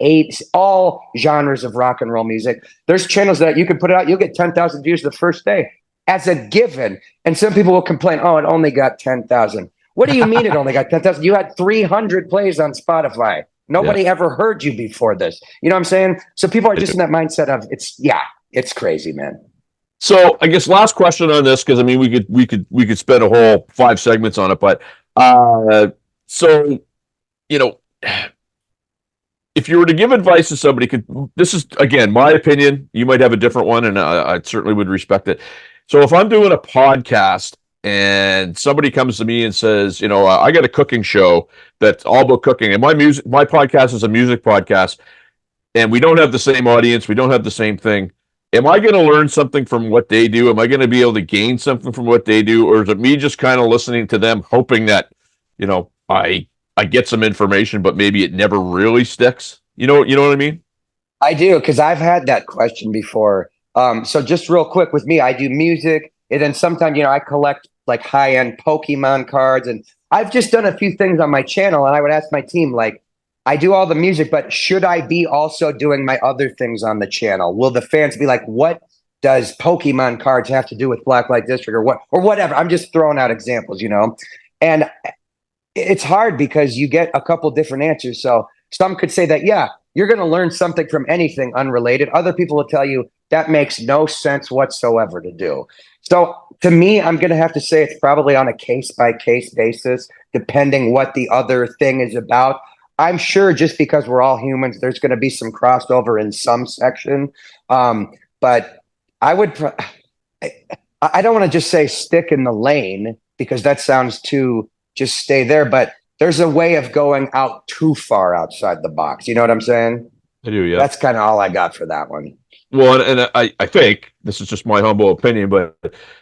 all genres of rock and roll music. There's channels that you can put it out. You'll get 10,000 views the first day as a given. And some people will complain, oh, it only got 10,000. What do you mean it only got 10,000? You had 300 plays on Spotify. Nobody ever heard you before this. You know what I'm saying? So people are just in that mindset of it's crazy, man. So I guess last question on this, because I mean we could spend a whole 5 segments on it, but so if you were to give advice to somebody, this is again my opinion, you might have a different one, and I certainly would respect it. So if I'm doing a podcast and somebody comes to me and says, I got a cooking show that's all about cooking, and my podcast is a music podcast, and we don't have the same audience, we don't have the same thing. Am I going to learn something from what they do? Am I going to be able to gain something from what they do? Or is it me just kind of listening to them, hoping that, I get some information, but maybe it never really sticks? You know what I mean? I do, because I've had that question before. So just real quick with me, I do music. And then sometimes, I collect like high-end Pokemon cards. And I've just done a few things on my channel. And I would ask my team, like, I do all the music, but should I be also doing my other things on the channel? Will the fans be like, what does Pokemon cards have to do with Blacklite District or whatever? I'm just throwing out examples, and it's hard because you get a couple different answers. So some could say that, yeah, you're going to learn something from anything unrelated. Other people will tell you that makes no sense whatsoever to do. So to me, I'm going to have to say it's probably on a case by case basis, depending what the other thing is about. I'm sure just because we're all humans, there's going to be some crossover in some section. But I don't want to just say stick in the lane because that sounds too just stay there. But there's a way of going out too far outside the box. You know what I'm saying? I do, yeah. That's kind of all I got for that one. Well, and I think this is just my humble opinion, but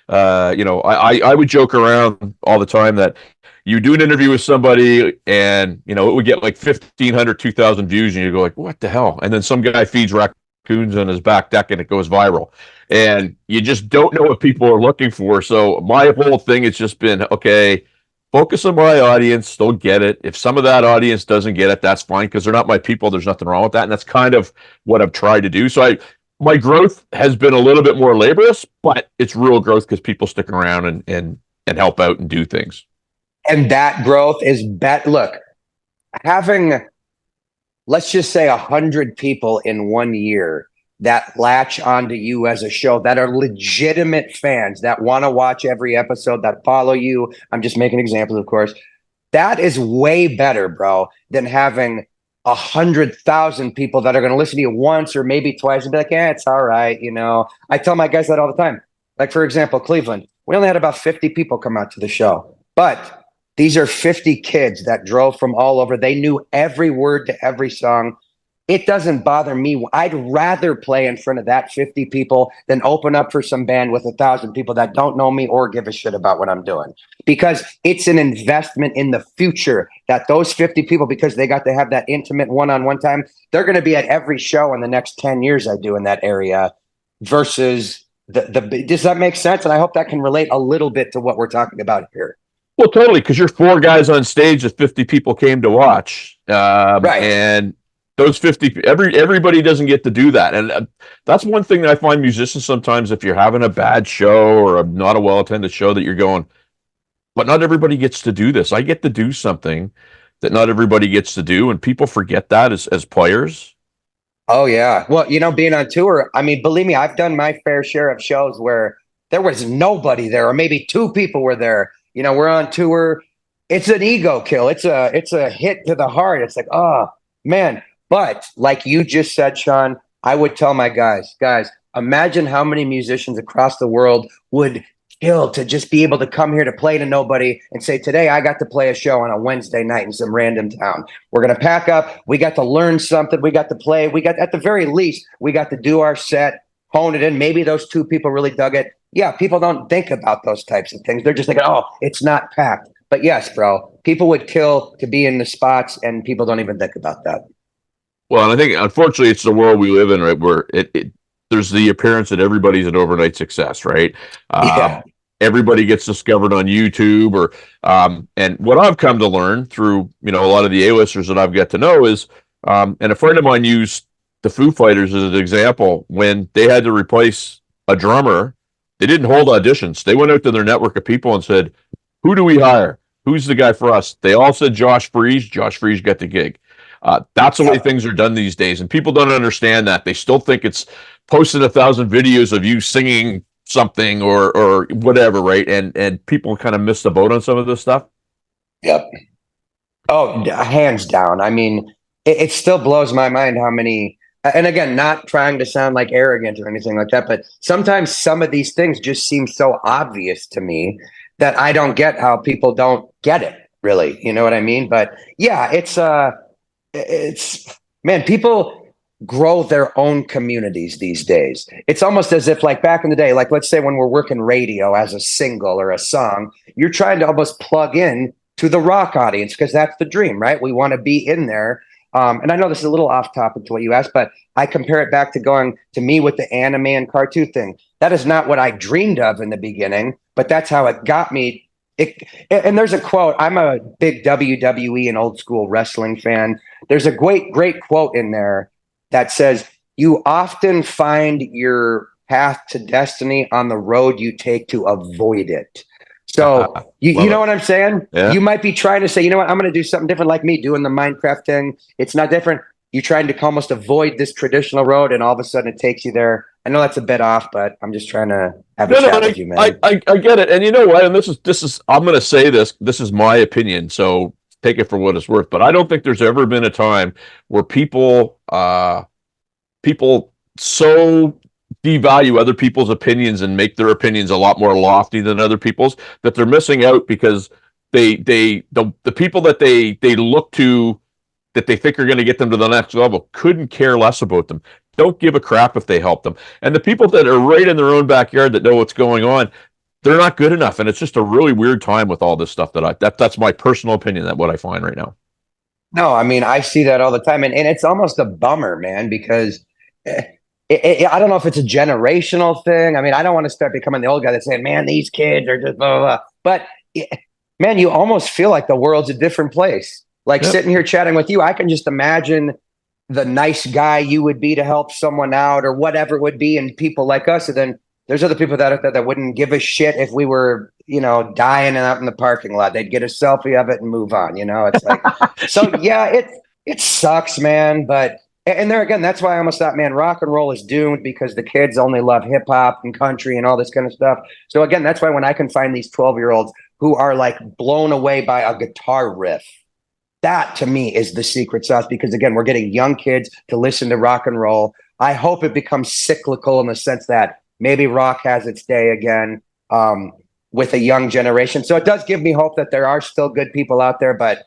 I would joke around all the time that you do an interview with somebody and it would get like 1,500, 2,000 views, and you go like, what the hell? And then some guy feeds raccoons on his back deck and it goes viral, and you just don't know what people are looking for. So my whole thing has just been, okay, focus on my audience. They'll get it. If some of that audience doesn't get it, that's fine, because they're not my people. There's nothing wrong with that. And that's kind of what I've tried to do. So my growth has been a little bit more laborious, but it's real growth because people stick around and help out and do things. And that growth is look, having, let's just say 100 people in 1 year that latch onto you as a show, that are legitimate fans, that want to watch every episode, that follow you. I'm just making examples, of course. That is way better, bro, than having 100,000 people that are going to listen to you once or maybe twice and be like, yeah, it's all right. I tell my guys that all the time. Like, for example, Cleveland, we only had about 50 people come out to the show, but these are 50 kids that drove from all over. They knew every word to every song. It doesn't bother me. I'd rather play in front of that 50 people than open up for some band with 1,000 people that don't know me or give a shit about what I'm doing. Because it's an investment in the future that those 50 people, because they got to have that intimate one-on-one time, they're going to be at every show in the next 10 years I do in that area versus does that make sense? And I hope that can relate a little bit to what we're talking about here. Well, totally, because you're 4 guys on stage that 50 people came to watch. Right. And those 50, everybody doesn't get to do that. And that's one thing that I find musicians sometimes, if you're having a bad show or not a well-attended show, that you're going, but not everybody gets to do this. I get to do something that not everybody gets to do, and people forget that as players. Oh, yeah. Well, being on tour, I mean, believe me, I've done my fair share of shows where there was nobody there, or maybe 2 people were there. We're on tour. It's an ego kill. It's a hit to the heart. It's like, oh, man. But like you just said, Sean, I would tell my guys, imagine how many musicians across the world would kill to just be able to come here to play to nobody and say, today I got to play a show on a Wednesday night in some random town. We're going to pack up. We got to learn something. We got to play. At the very least, we got to do our set, hone it in. Maybe those 2 people really dug it. Yeah, people don't think about those types of things. They're just like, oh, it's not packed. But yes, bro, people would kill to be in the spots, and people don't even think about that. Well, and I think, unfortunately, it's the world we live in, right, where there's the appearance that everybody's an overnight success, right? Yeah. Everybody gets discovered on YouTube, and what I've come to learn through, a lot of the A-listers that I've got to know is, and a friend of mine used the Foo Fighters as an example. When they had to replace a drummer, they didn't hold auditions. They went out to their network of people and said, who do we hire? Who's the guy for us? They all said Josh Freese. Josh Freese got the gig. That's the way things are done these days, and people don't understand that. They still think it's posting 1,000 videos of you singing something or whatever, right? And people kind of miss the boat on some of this stuff. Yep. Oh, hands down. I mean, it still blows my mind how many, and again, not trying to sound like arrogant or anything like that, but sometimes some of these things just seem so obvious to me that I don't get how people don't get it, really. You know what I mean? But yeah, it's man, people grow their own communities these days. It's almost as if, like, back in the day, like, let's say when we're working radio as a single or a song, you're trying to almost plug in to the rock audience because that's the dream, right? We want to be in there. And I know this is a little off topic to what you asked, but I compare it back to going to me with the anime and cartoon thing. That is not what I dreamed of in the beginning, but that's how it got me. And there's a quote. I'm a big WWE and old school wrestling fan. There's a great quote in there that says, you often find your path to destiny on the road you take to avoid it. So you know what I'm saying? Yeah. You might be trying to say, you know what, I'm going to do something different, like me doing the Minecraft thing. It's not different. You're trying to almost avoid this traditional road, and all of a sudden it takes you there. I know that's a bit off, but I'm just trying to have a chat with you, man. I get it. And you know what? And this is I'm going to say this is my opinion, so take it for what it's worth. But I don't think there's ever been a time where people so devalue other people's opinions and make their opinions a lot more lofty than other people's, that they're missing out because the people that they look to, that they think are going to get them to the next level, couldn't care less about them. Don't give a crap if they help them. And the people that are right in their own backyard that know what's going on, they're not good enough. And it's just a really weird time with all this stuff that's my personal opinion, that what I find right now. No, I mean, I see that all the time. And it's almost a bummer, man, because I don't know if it's a generational thing. I mean, I don't want to start becoming the old guy that's saying, man, these kids are just blah, blah, blah. But man, you almost feel like the world's a different place. Like, yep, sitting here chatting with you, I can just imagine the nice guy you would be to help someone out or whatever it would be, and people like us. And then there's other people that wouldn't give a shit if we were, dying out in the parking lot. They'd get a selfie of it and move on. It's like, so yeah, it sucks, man. But and there again, that's why I almost thought, man, rock and roll is doomed because the kids only love hip hop and country and all this kind of stuff. So again, that's why when I can find these 12-year-olds who are like blown away by a guitar riff, that to me is the secret sauce, because again, we're getting young kids to listen to rock and roll. I hope it becomes cyclical in the sense that maybe rock has its day again with a young generation. So it does give me hope that there are still good people out there, but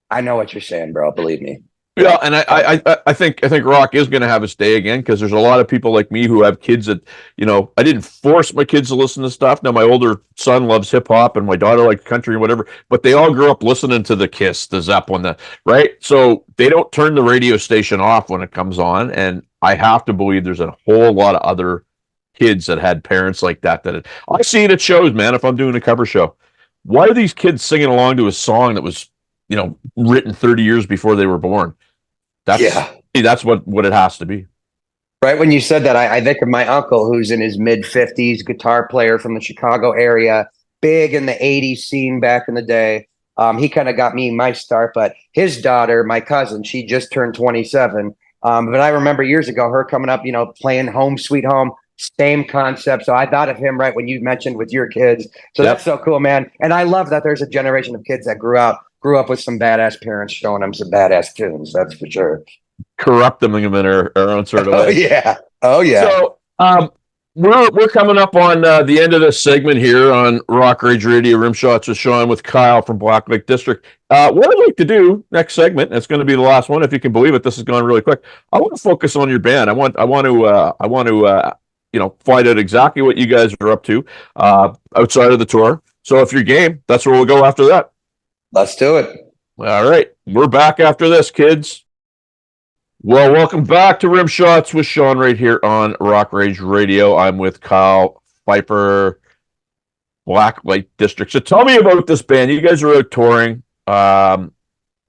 I know what you're saying, bro. Believe me. Yeah, and I think rock is going to have its day again, because there's a lot of people like me who have kids that, I didn't force my kids to listen to stuff. Now my older son loves hip hop and my daughter likes country and whatever, but they all grew up listening to the Kiss, the Zeppelin, right? So they don't turn the radio station off when it comes on, and I have to believe there's a whole lot of other kids that had parents like that. I see it at shows, man. If I'm doing a cover show, why are these kids singing along to a song that was written 30 years before they were born? That's what it has to be. Right. When you said that, I think of my uncle who's in his mid-50s, guitar player from the Chicago area, big in the 80s scene back in the day. He kind of got me my start, but his daughter, my cousin, she just turned 27. But I remember years ago, her coming up, playing Home Sweet Home, same concept. So I thought of him right when you mentioned with your kids. So That's so cool, man. And I love that there's a generation of kids that grew up with some badass parents showing them some badass tunes. That's for sure. Corrupting them in our own sort of way. Oh yeah. So we're coming up on the end of this segment here on Rock Rage Radio Rimshots with Sean with Kyle from Blacklite District. What I'd like to do next segment, and it's going to be the last one, if you can believe it. This has gone really quick. I want to focus on your band. I want to find out exactly what you guys are up to outside of the tour. So if you're game, that's where we'll go after that. Let's do it. All right. We're back after this, kids. Well, welcome back to Rimshots with Sean right here on Rock Rage Radio. I'm with Kyle Pfeiffer, Blacklite District. So tell me about this band. You guys are out touring.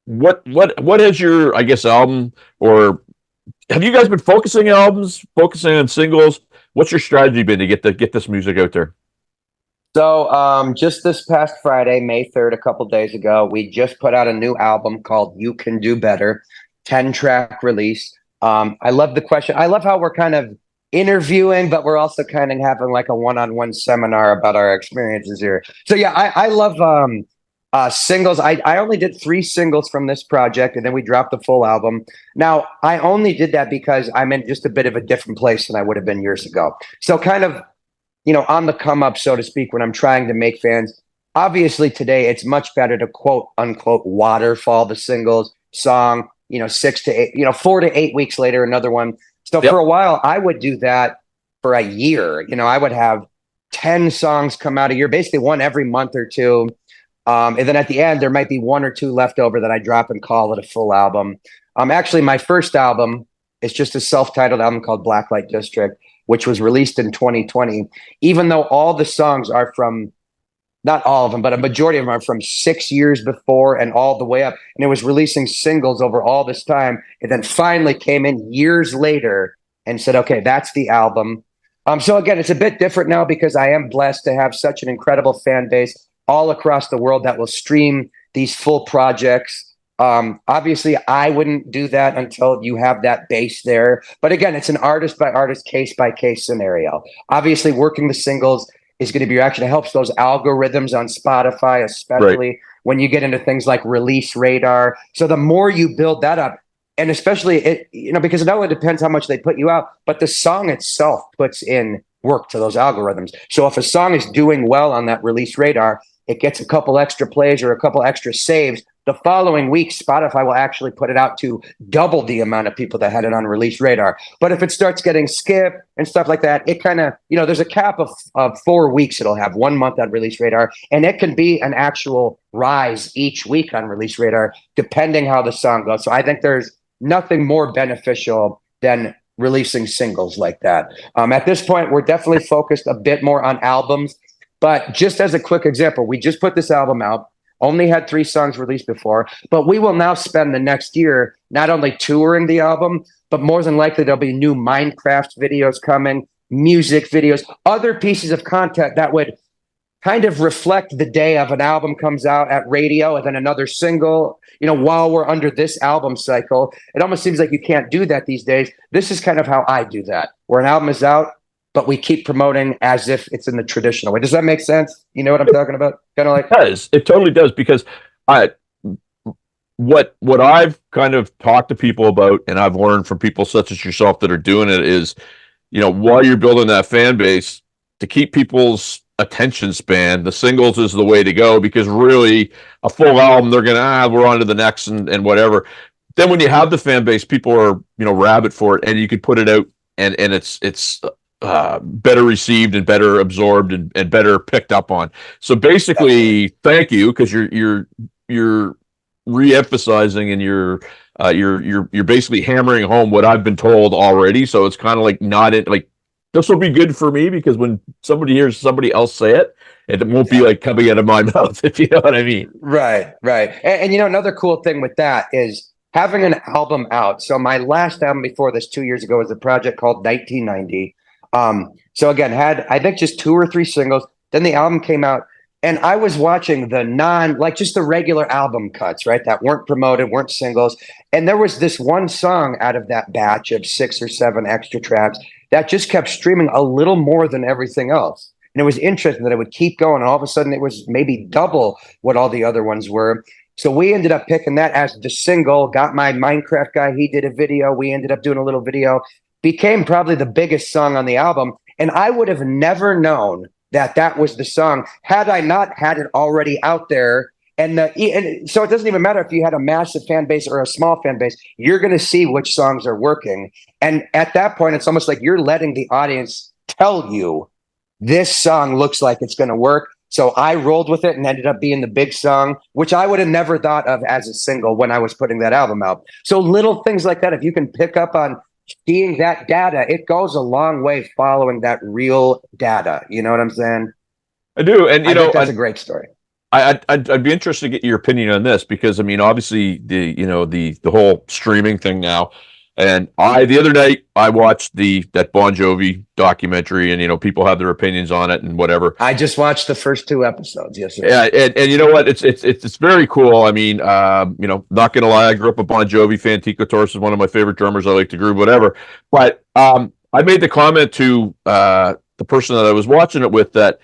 What has your, I guess, album, or have you guys been focusing on singles? What's your strategy been to get this music out there? So just this past Friday, May 3rd, a couple days ago, we just put out a new album called You Can Do Better, 10-track release. I love the question. I love how we're kind of interviewing, but we're also kind of having like a one-on-one seminar about our experiences here. So yeah, I love singles. I only did 3 singles from this project, and then we dropped the full album. Now, I only did that because I'm in just a bit of a different place than I would have been years ago. So kind of, on the come up, so to speak, when I'm trying to make fans. Obviously today it's much better to quote unquote waterfall the singles song, 6 to 8, 4 to 8 weeks later, another one. So for a while I would do that for a year. I would have 10 songs come out a year, basically one every month or two. And then at the end, there might be 1 or 2 left over that I drop and call it a full album. Actually, my first album is just a self-titled album called Blacklite District, which was released in 2020. Even though all the songs are from, not all of them, but a majority of them are from 6 years before and all the way up. And it was releasing singles over all this time. And then finally came in years later and said, okay, that's the album. So again, it's a bit different now because I am blessed to have such an incredible fan base all across the world that will stream these full projects. Obviously I wouldn't do that until you have that base there. But again, it's an artist by artist, case by case scenario. Obviously working the singles is going to be your action. It helps those algorithms on Spotify, especially when you get into things like release radar. So the more you build that up, and especially it, because it not only depends how much they put you out, but the song itself puts in work to those algorithms. So if a song is doing well on that release radar, it gets a couple extra plays or a couple extra saves. The following week, Spotify will actually put it out to double the amount of people that had it on release radar. But if it starts getting skipped and stuff like that, it kind of, there's a cap of 4 weeks it'll have, 1 month on release radar. And it can be an actual rise each week on release radar, depending how the song goes. So I think there's nothing more beneficial than releasing singles like that. At this point, we're definitely focused a bit more on albums. But just as a quick example, we just put this album out. only had 3 songs released before, but we will now spend the next year not only touring the album, but more than likely there'll be new Minecraft videos coming, music videos, other pieces of content that would kind of reflect the day of an album comes out at radio and then another single, while we're under this album cycle. It almost seems like you can't do that these days. This is kind of how I do that, where an album is out, but we keep promoting as if it's in the traditional way. Does that make sense? You know what I'm talking about? Kind of like It totally does, because I what I've kind of talked to people about, and I've learned from people such as yourself that are doing it, is, while you're building that fan base, to keep people's attention span, the singles is the way to go, because really a full album, they're gonna we're on to the next and whatever. Then when you have the fan base, people are rabid for it, and you could put it out, and it's better received and better absorbed and better picked up on. So basically, thank you, because you're re-emphasizing, and you're basically hammering home what I've been told already. So it's kind of like not it like this will be good for me, because when somebody hears somebody else say it, it won't be like coming out of my mouth, if you know what I mean. Right. And another cool thing with that is having an album out. So my last album before this 2 years ago was a project called 1990. So again, had I think just 2 or 3 singles. Then the album came out, and I was watching the just the regular album cuts, right? That weren't promoted, weren't singles. And there was this one song out of that batch of 6 or 7 extra tracks that just kept streaming a little more than everything else. And it was interesting that it would keep going. And all of a sudden it was maybe double what all the other ones were. So we ended up picking that as the single, got my Minecraft guy. He did a video. We ended up doing a little video, became probably the biggest song on the album. And I would have never known that was the song had I not had it already out there. And so it doesn't even matter if you had a massive fan base or a small fan base, you're going to see which songs are working. And at that point, it's almost like you're letting the audience tell you this song looks like it's going to work. So I rolled with it and ended up being the big song, which I would have never thought of as a single when I was putting that album out. So little things like that, if you can pick up on seeing that data, it goes a long way following that real data. You know what I'm saying? I do. And, I think that's a great story. I'd be interested to get your opinion on this, because I mean, obviously the whole streaming thing now, and the other night I watched that Bon Jovi documentary, and people have their opinions on it and whatever. I just watched the first 2 episodes. Yes, sir. Yeah, and you know what? It's very cool. I mean, not gonna lie, I grew up a Bon Jovi fan. Tico Torres is one of my favorite drummers. I like to groove, whatever. But I made the comment to the person that I was watching it with that,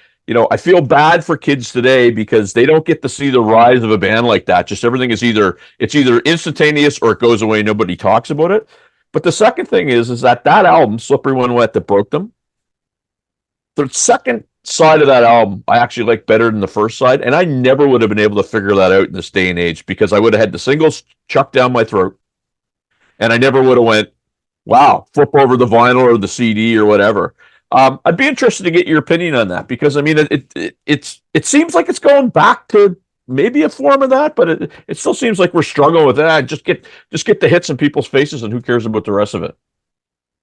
I feel bad for kids today, because they don't get to see the rise of a band like that. Just everything is either instantaneous or it goes away. Nobody talks about it. But the second thing is that album, Slippery When Wet, that broke them, the second side of that album I actually like better than the first side. And I never would have been able to figure that out in this day and age, because I would have had the singles chucked down my throat. And I never would have went, wow, flip over the vinyl or the CD or whatever. I'd be interested to get your opinion on that, because I mean, it seems like it's going back to maybe a form of that, but it still seems like we're struggling with that. Just get the hits in people's faces, and who cares about the rest of it?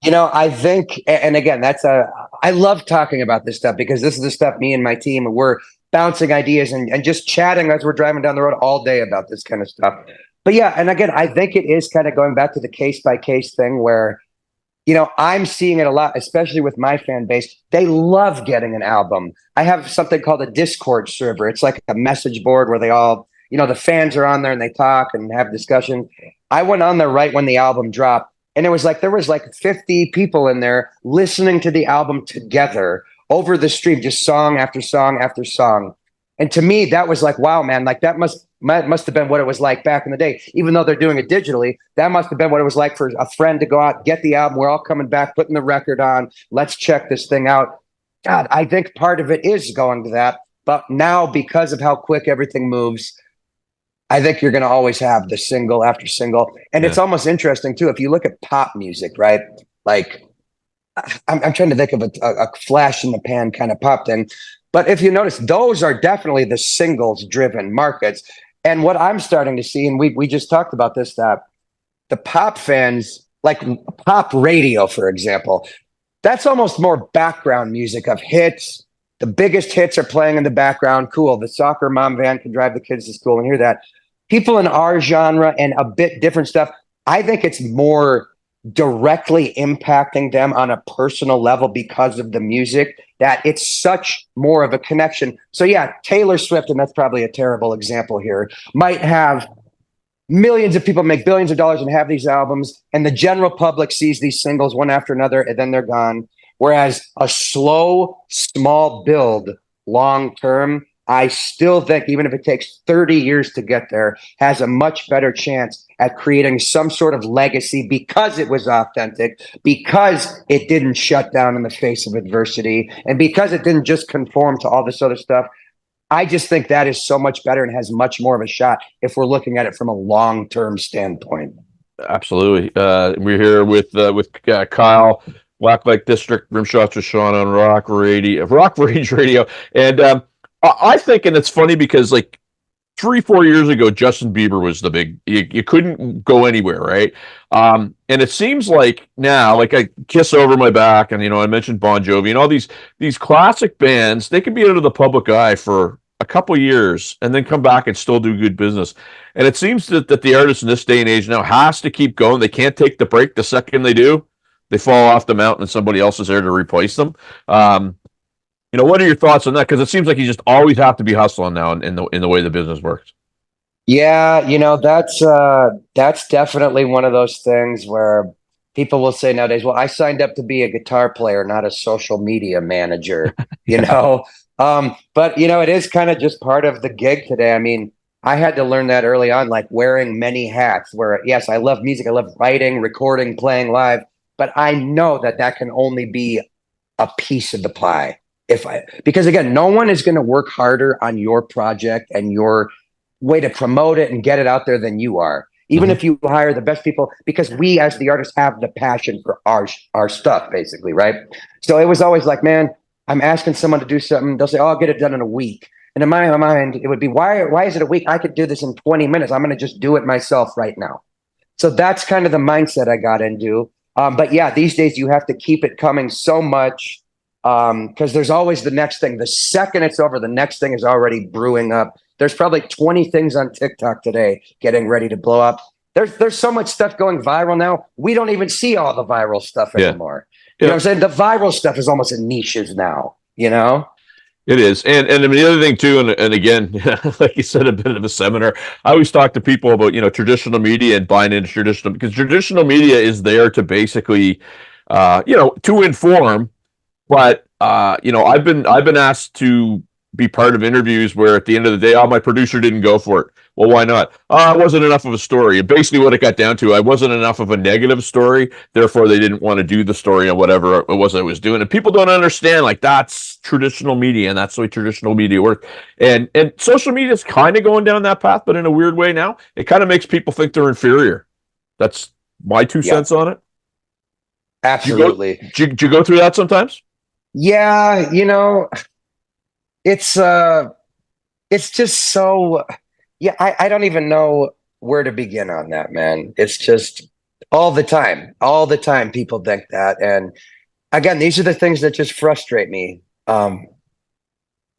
I think, and again, I love talking about this stuff, because this is the stuff me and my team, we're bouncing ideas and just chatting as we're driving down the road all day about this kind of stuff. But yeah, and again, I think it is kind of going back to the case by case thing where, I'm seeing it a lot, especially with my fan base. They love getting an album. I have something called a Discord server. It's like a message board where they all, the fans are on there and they talk and have discussion. I went on there right when the album dropped, and it was like there was like 50 people in there listening to the album together over the stream, just song after song after song. And to me, that was like, wow, man, like that must have been what it was like back in the day. Even though they're doing it digitally, that must have been what it was like for a friend to go out, get the album. We're all coming back, putting the record on. Let's check this thing out. God, I think part of it is going to that. But now, because of how quick everything moves, I think you're going to always have the single after single. And It's almost interesting, too, if you look at pop music, right? Like, I'm trying to think of a flash in the pan kind of pop thing. But if you notice, those are definitely the singles-driven markets. And what I'm starting to see, and we just talked about this, that the pop fans, like pop radio, for example, that's almost more background music of hits, The biggest hits are playing in the background. Cool. The soccer mom van can drive the kids to school and hear that. People in our genre and a bit different stuff, I think it's more directly impacting them on a personal level because of the music, that it's such more of a connection. So yeah, Taylor Swift, and that's probably a terrible example here, might have millions of people make billions of dollars and have these albums, and the general public sees these singles one after another and then they're gone. Whereas a slow, small build long term, I still think, even if it takes 30 years to get there, has a much better chance at creating some sort of legacy because it was authentic, because it didn't shut down in the face of adversity, and because it didn't just conform to all this other stuff. I just think that is so much better and has much more of a shot if we're looking at it from a long-term standpoint. Absolutely. We're here with Kyle, Blacklite District, Rimshots with Sean on Rock Rage Radio, and I think, and it's funny because like 3-4 years ago, Justin Bieber was the big. You couldn't go anywhere, right? And it seems like now, like I Kiss Over My Back, and I mentioned Bon Jovi, and all these classic bands, they can be out of the public eye for a couple years and then come back and still do good business. And it seems that the artist in this day and age now has to keep going. They can't take the break. The second they do, they fall off the mountain and somebody else is there to replace them. What are your thoughts on that? Because it seems like you just always have to be hustling now in the way the business works. Yeah, that's definitely one of those things where people will say nowadays, well, I signed up to be a guitar player, not a social media manager, but it is kind of just part of the gig today. I mean, I had to learn that early on, like wearing many hats, where yes, I love music. I love writing, recording, playing live, but I know that can only be a piece of the pie. Because again, no one is going to work harder on your project and your way to promote it and get it out there than you are. Even if you hire the best people, because we as the artists have the passion for our stuff, basically, right? So it was always like, man, I'm asking someone to do something. They'll say, oh, I'll get it done in a week. And in my mind, it would be, why is it a week? I could do this in 20 minutes. I'm going to just do it myself right now. So that's kind of the mindset I got into. But yeah, these days you have to keep it coming so much. Because there's always the next thing. The second it's over, the next thing is already brewing up. There's probably 20 things on TikTok today getting ready to blow up. There's so much stuff going viral now. We don't even see all the viral stuff anymore. You know what I'm saying? The viral stuff is almost in niches now, It is. And I mean, the other thing too, and again, like you said, a bit of a seminar. I always talk to people about, traditional media and buying into traditional, because traditional media is there to basically, to inform. But I've been asked to be part of interviews where at the end of the day, my producer didn't go for it. Well, why not? It wasn't enough of a story. And basically what it got down to, I wasn't enough of a negative story. Therefore, they didn't want to do the story on whatever it was I was doing. And people don't understand, like, that's traditional media, and that's the way traditional media works. And social media is kind of going down that path, but in a weird way now. It kind of makes people think they're inferior. That's my 2 cents on it. Absolutely. Did you go through that sometimes? Yeah, it's just so, I don't even know where to begin on that, man. It's just all the time people think that. And again, these are the things that just frustrate me. I'm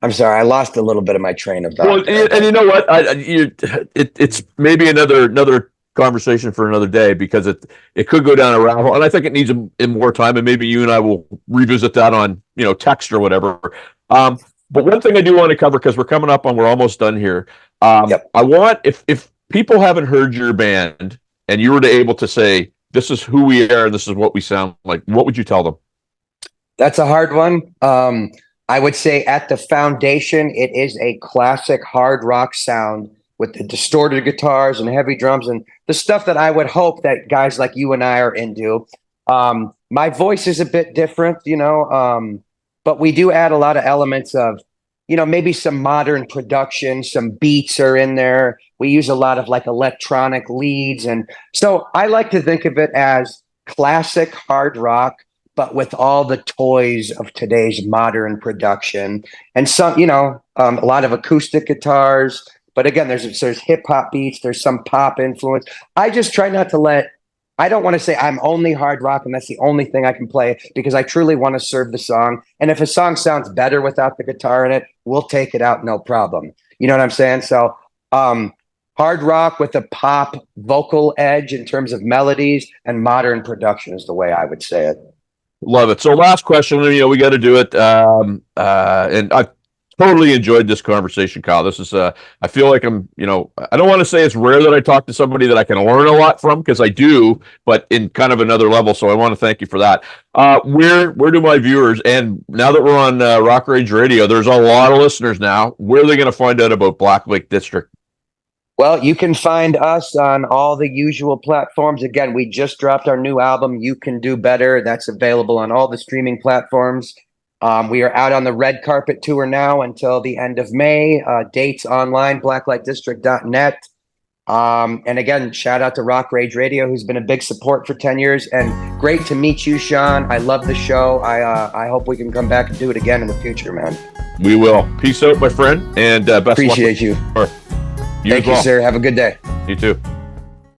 sorry, I lost a little bit of my train of thought. Well, and you know what? It's maybe another conversation for another day, because it could go down a rabbit hole, and I think it needs more time, and maybe you and I will revisit that on text or whatever. But one thing I do want to cover, because we're almost done here. I want, if people haven't heard your band and you were able to say, this is who we are and this is what we sound like, what would you tell them? That's a hard one. I would say at the foundation, it is a classic hard rock sound with the distorted guitars and heavy drums and the stuff that I would hope that guys like you and I are into. My voice is a bit different, but we do add a lot of elements of, maybe some modern production, some beats are in there. We use a lot of like electronic leads. And so I like to think of it as classic hard rock, but with all the toys of today's modern production and some, a lot of acoustic guitars. But again, there's hip hop beats, there's some pop influence. I just try not to let I don't want to say I'm only hard rock and that's the only thing I can play, because I truly want to serve the song. And if a song sounds better without the guitar in it, we'll take it out, no problem. You know what I'm saying? So hard rock with a pop vocal edge in terms of melodies and modern production is the way I would say it. Love it. So last question, we got to do it. And I've totally enjoyed this conversation, Kyle. This is, I feel like I'm, I don't want to say it's rare that I talk to somebody that I can learn a lot from, because I do, but in kind of another level. So I want to thank you for that. Where do my viewers, and now that we're on Rock Rage Radio, there's a lot of listeners now. Where are they going to find out about Blacklite District? Well, you can find us on all the usual platforms. Again, we just dropped our new album, You Can Do Better. That's available on all the streaming platforms. We are out on the red carpet tour now until the end of May. Dates online, blacklightdistrict.net. And again, shout out to Rock Rage Radio, who's been a big support for 10 years. And great to meet you, Sean. I love the show. I hope we can come back and do it again in the future, man. We will. Peace out, my friend, and best Appreciate luck. You. Thank you, sir. Have a good day. You too.